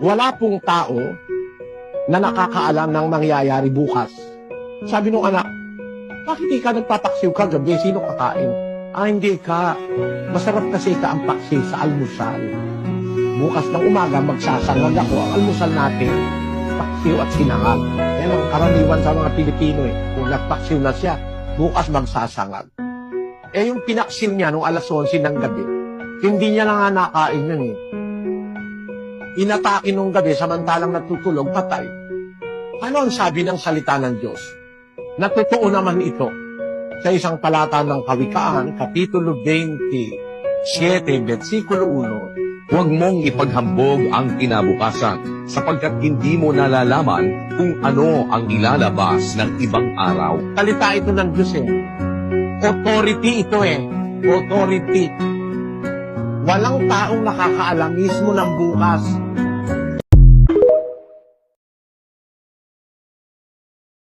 Wala pong tao na nakakaalam ng mangyayari bukas. Sabi nung anak, bakit di ka nagpapaksiw kagabi? Sino kakain? Hindi ka. Masarap kasi ka ang paksiw sa almusal. Bukas ng umaga, magsasangag ako. Ang almusal natin, paksiw at sinangag. Yan ang karaniwan sa mga Pilipino eh. Kung nagpaksiw na siya, bukas magsasangag. Yung pinaksiw niya nung alas 11 ng gabi, hindi niya na nga nakain yun eh. Inatake nung gabi, samantalang natutulog, patay. Ano ang sabi ng salita ng Diyos? Natotoo naman ito sa isang talata ng Kawikaan, Kapitulo 27, versikulo 1. Huwag mong ipaghambog ang kinabukasan, sapagkat hindi mo nalalaman kung ano ang ilalabas ng ibang araw. Salita ito ng Diyos eh. Authority ito eh. Authority. Walang taong nakakaalam mismo ng bukas.